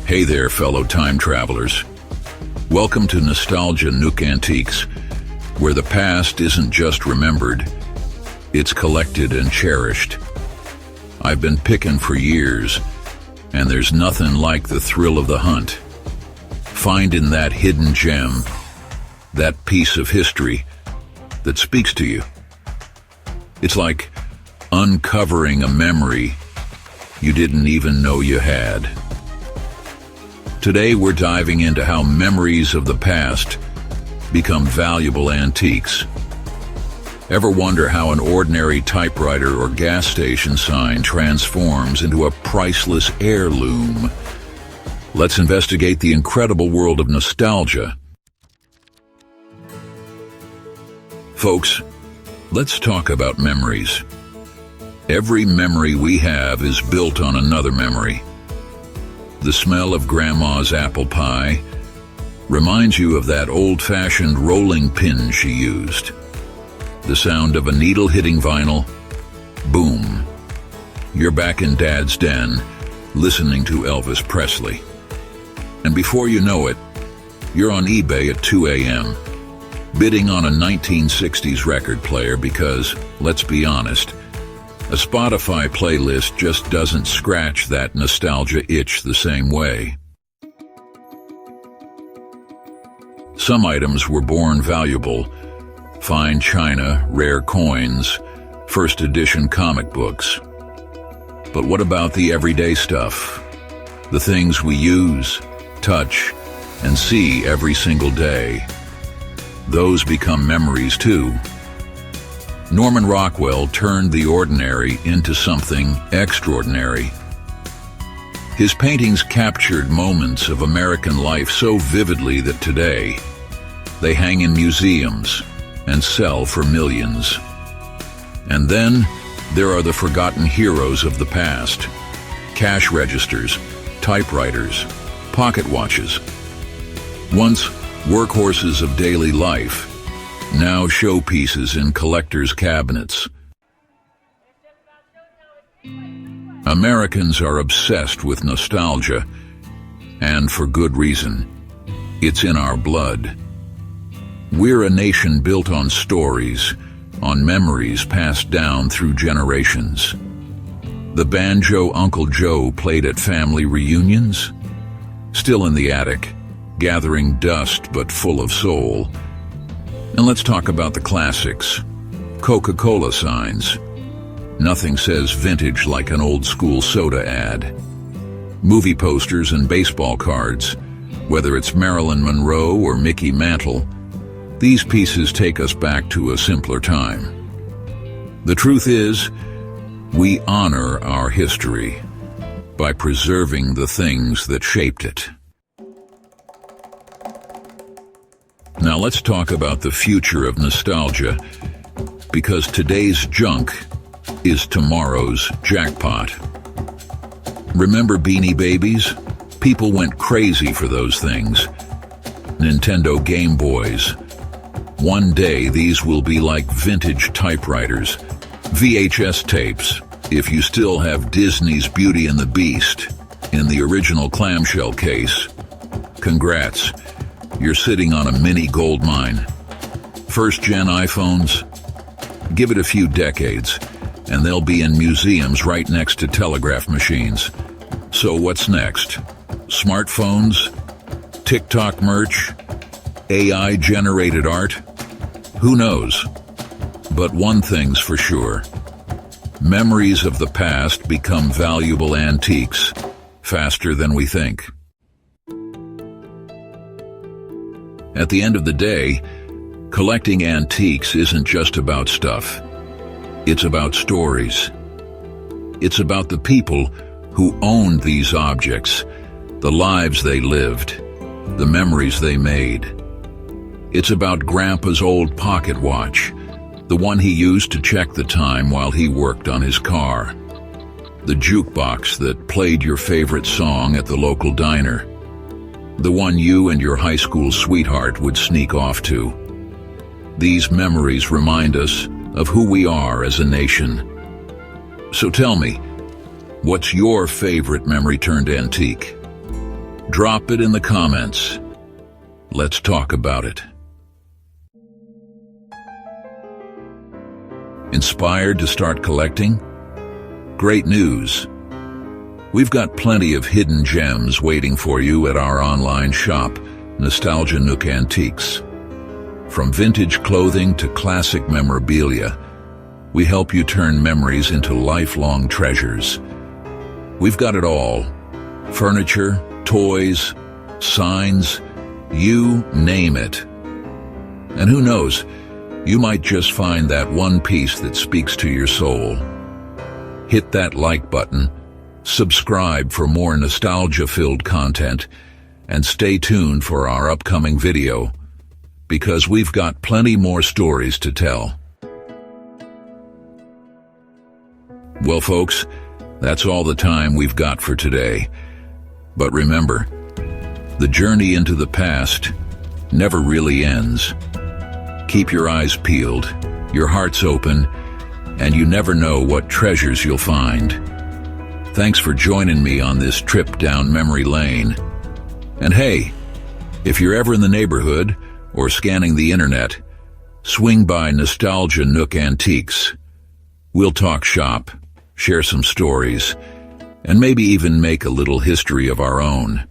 Hey there, fellow time travelers. Welcome to Nostalgia Nook Antiques, where the past isn't just remembered, it's collected and cherished. I've been picking for years, and there's nothing like the thrill of the hunt. Finding that hidden gem, that piece of history that speaks to you. It's like uncovering a memory you didn't even know you had. Today we're diving into how memories of the past become valuable antiques. Ever wonder how an ordinary typewriter or gas station sign transforms into a priceless heirloom? Let's investigate the incredible world of nostalgia. Folks, let's talk about memories. Every memory we have is built on another memory. The smell of Grandma's apple pie reminds you of that old-fashioned rolling pin she used. The sound of a needle hitting vinyl, boom. You're back in Dad's den, listening to Elvis Presley. And before you know it, you're on eBay at 2 a.m., bidding on a 1960s record player because, let's be honest, a Spotify playlist just doesn't scratch that nostalgia itch the same way. Some items were born valuable: fine china, rare coins, first edition comic books. But what about the everyday stuff? The things we use, touch, and see every single day. Those become memories too. Norman Rockwell turned the ordinary into something extraordinary. His paintings captured moments of American life so vividly that today they hang in museums and sell for millions. And then there are the forgotten heroes of the past: cash registers, typewriters, pocket watches. Once workhorses of daily life, now showpieces in collectors' cabinets. Americans are obsessed with nostalgia, and for good reason. It's in our blood. We're a nation built on stories, on memories passed down through generations. The banjo Uncle Joe played at family reunions? Still in the attic, gathering dust but full of soul. And let's talk about the classics. Coca-Cola signs. Nothing says vintage like an old-school soda ad. Movie posters and baseball cards. Whether it's Marilyn Monroe or Mickey Mantle, these pieces take us back to a simpler time. The truth is, we honor our history by preserving the things that shaped it. Now let's talk about the future of nostalgia, because today's junk is tomorrow's jackpot. Remember Beanie Babies? People went crazy for those things. Nintendo Game Boys. One day these will be like vintage typewriters, VHS tapes, if you still have Disney's Beauty and the Beast in the original clamshell case. Congrats. You're sitting on a mini gold mine. First-gen iPhones? Give it a few decades, and they'll be in museums right next to telegraph machines. So what's next? Smartphones? TikTok merch? AI-generated art? Who knows? But one thing's for sure. Memories of the past become valuable antiques faster than we think. At the end of the day, collecting antiques isn't just about stuff. It's about stories. It's about the people who owned these objects, the lives they lived, the memories they made. It's about Grandpa's old pocket watch, the one he used to check the time while he worked on his car. The jukebox that played your favorite song at the local diner. The one you and your high school sweetheart would sneak off to. These memories remind us of who we are as a nation. So tell me, what's your favorite memory turned antique? Drop it in the comments. Let's talk about it. Inspired to start collecting? Great news! We've got plenty of hidden gems waiting for you at our online shop, Nostalgia Nook Antiques. From vintage clothing to classic memorabilia, we help you turn memories into lifelong treasures. We've got it all: furniture, toys, signs, you name it. And who knows, you might just find that one piece that speaks to your soul. Hit that like button, subscribe for more nostalgia-filled content, and stay tuned for our upcoming video, because we've got plenty more stories to tell. Well, folks, that's all the time we've got for today. But remember, the journey into the past never really ends. Keep your eyes peeled, your hearts open, and you never know what treasures you'll find. Thanks for joining me on this trip down memory lane. And hey, if you're ever in the neighborhood or scanning the internet, swing by Nostalgia Nook Antiques. We'll talk shop, share some stories, and maybe even make a little history of our own.